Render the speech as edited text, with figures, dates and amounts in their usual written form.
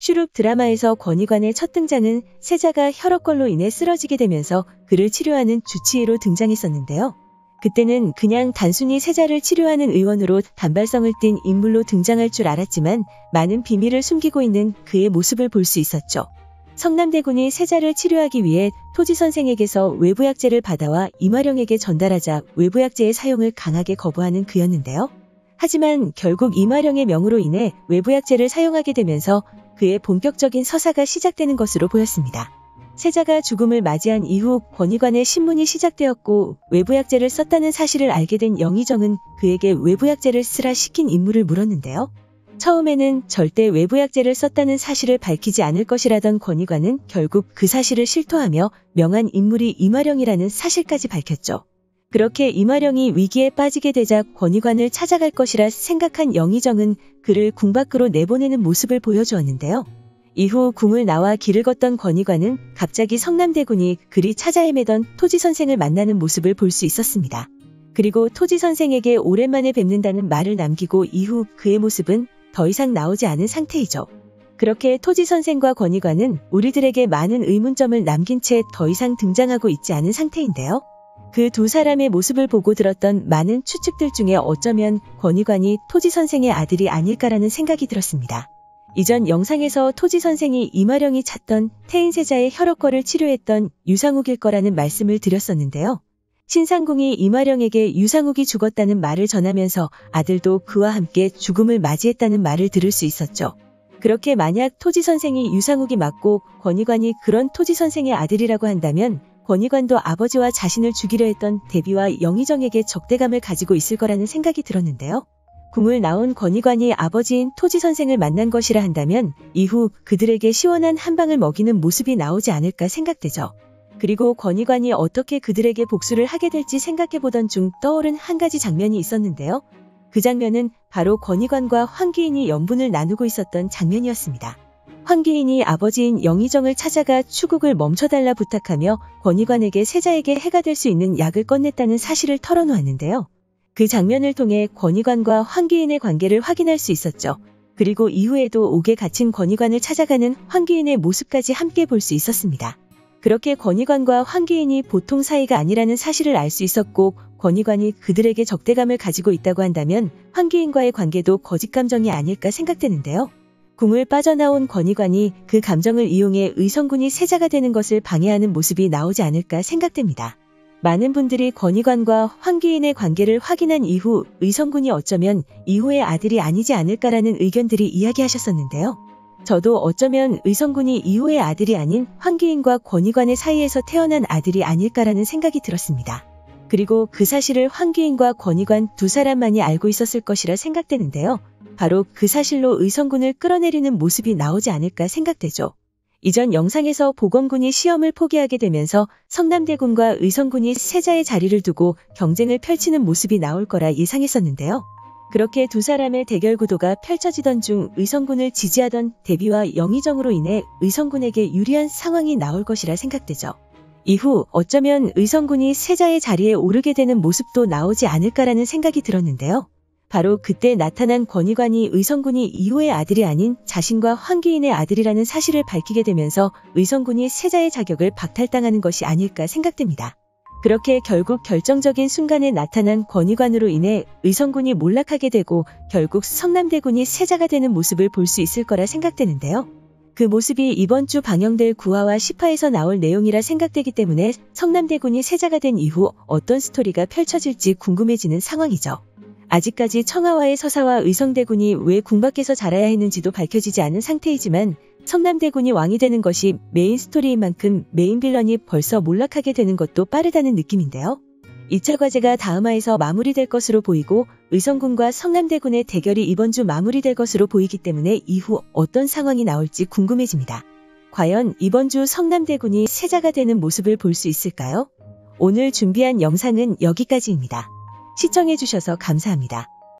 슈룹 드라마에서 권위관의 첫 등장은 세자가 혈액걸로 인해 쓰러지게 되면서 그를 치료하는 주치의로 등장했었는데요. 그때는 그냥 단순히 세자를 치료하는 의원으로 단발성을 띤 인물로 등장할 줄 알았지만 많은 비밀을 숨기고 있는 그의 모습을 볼 수 있었죠. 성남대군이 세자를 치료하기 위해 토지선생에게서 외부약재를 받아와 이마령에게 전달하자 외부약재의 사용을 강하게 거부하는 그였는데요. 하지만 결국 이마령의 명으로 인해 외부약재를 사용하게 되면서 그의 본격적인 서사가 시작되는 것으로 보였습니다. 세자가 죽음을 맞이한 이후 권위관의 신문이 시작되었고 외부약재를 썼다는 사실을 알게 된 영의정은 그에게 외부약재를 쓰라 시킨 임무를 물었는데요. 처음에는 절대 외부약재를 썼다는 사실을 밝히지 않을 것이라던 권위관은 결국 그 사실을 실토하며 명한 인물이 이마령이라는 사실까지 밝혔죠. 그렇게 이마령이 위기에 빠지게 되자 권위관을 찾아갈 것이라 생각한 영의정은 그를 궁 밖으로 내보내는 모습을 보여주었는데요. 이후 궁을 나와 길을 걷던 권위관은 갑자기 성남대군이 그리 찾아 헤매던 토지선생을 만나는 모습을 볼 수 있었습니다. 그리고 토지선생에게 오랜만에 뵙는다는 말을 남기고 이후 그의 모습은 더 이상 나오지 않은 상태이죠. 그렇게 토지선생과 권위관은 우리들에게 많은 의문점을 남긴 채 더 이상 등장하고 있지 않은 상태인데요. 그 두 사람의 모습을 보고 들었던 많은 추측들 중에 어쩌면 권위관이 토지선생의 아들이 아닐까라는 생각이 들었습니다. 이전 영상에서 토지선생이 이마령이 찾던 태인세자의 혈액거를 치료했던 유상욱일 거라는 말씀을 드렸었는데요. 신상궁이 이마령에게 유상욱이 죽었다는 말을 전하면서 아들도 그와 함께 죽음을 맞이했다는 말을 들을 수 있었죠. 그렇게 만약 토지선생이 유상욱이 맞고 권위관이 그런 토지선생의 아들이라고 한다면 권위관도 아버지와 자신을 죽이려 했던 대비와 영의정에게 적대감을 가지고 있을 거라는 생각이 들었는데요. 궁을 나온 권위관이 아버지인 토지선생을 만난 것이라 한다면 이후 그들에게 시원한 한방을 먹이는 모습이 나오지 않을까 생각되죠. 그리고 권위관이 어떻게 그들에게 복수를 하게 될지 생각해보던 중 떠오른 한 가지 장면이 있었는데요. 그 장면은 바로 권위관과 황귀인이 연분을 나누고 있었던 장면이었습니다. 황귀인이 아버지인 영의정을 찾아가 추국을 멈춰달라 부탁하며 권위관에게 세자에게 해가 될 수 있는 약을 꺼냈다는 사실을 털어놓았는데요. 그 장면을 통해 권위관과 황귀인의 관계를 확인할 수 있었죠. 그리고 이후에도 옥에 갇힌 권위관을 찾아가는 황귀인의 모습까지 함께 볼 수 있었습니다. 그렇게 권위관과 황귀인이 보통 사이가 아니라는 사실을 알 수 있었고 권위관이 그들에게 적대감을 가지고 있다고 한다면 황귀인과의 관계도 거짓 감정이 아닐까 생각되는데요. 궁을 빠져나온 권위관이 그 감정을 이용해 의성군이 세자가 되는 것을 방해하는 모습이 나오지 않을까 생각됩니다. 많은 분들이 권위관과 황귀인의 관계를 확인한 이후 의성군이 어쩌면 이호의 아들이 아니지 않을까라는 의견들이 이야기하셨었는데요. 저도 어쩌면 의성군이 이호의 아들이 아닌 황귀인과 권위관의 사이에서 태어난 아들이 아닐까라는 생각이 들었습니다. 그리고 그 사실을 황귀인과 권위관 두 사람만이 알고 있었을 것이라 생각되는데요. 바로 그 사실로 의성군을 끌어내리는 모습이 나오지 않을까 생각되죠. 이전 영상에서 보검군이 시험을 포기하게 되면서 성남대군과 의성군이 세자의 자리를 두고 경쟁을 펼치는 모습이 나올 거라 예상했었는데요. 그렇게 두 사람의 대결 구도가 펼쳐지던 중 의성군을 지지하던 대비와 영의정으로 인해 의성군에게 유리한 상황이 나올 것이라 생각되죠. 이후 어쩌면 의성군이 세자의 자리에 오르게 되는 모습도 나오지 않을까라는 생각이 들었는데요. 바로 그때 나타난 권위관이 의성군이 이호의 아들이 아닌 자신과 황귀인의 아들이라는 사실을 밝히게 되면서 의성군이 세자의 자격을 박탈당하는 것이 아닐까 생각됩니다. 그렇게 결국 결정적인 순간에 나타난 권위관으로 인해 의성군이 몰락하게 되고 결국 성남대군이 세자가 되는 모습을 볼 수 있을 거라 생각되는데요. 그 모습이 이번 주 방영될 9화와 10화에서 나올 내용이라 생각되기 때문에 성남대군이 세자가 된 이후 어떤 스토리가 펼쳐질지 궁금해지는 상황이죠. 아직까지 청하와의 서사와 의성대군이 왜 궁 밖에서 자라야 했는지도 밝혀지지 않은 상태이지만 성남대군이 왕이 되는 것이 메인 스토리인 만큼 메인 빌런이 벌써 몰락하게 되는 것도 빠르다는 느낌인데요. 2차 과제가 다음화에서 마무리될 것으로 보이고 의성군과 성남대군의 대결이 이번 주 마무리될 것으로 보이기 때문에 이후 어떤 상황이 나올지 궁금해집니다. 과연 이번 주 성남대군이 세자가 되는 모습을 볼 수 있을까요? 오늘 준비한 영상은 여기까지입니다. 시청해주셔서 감사합니다.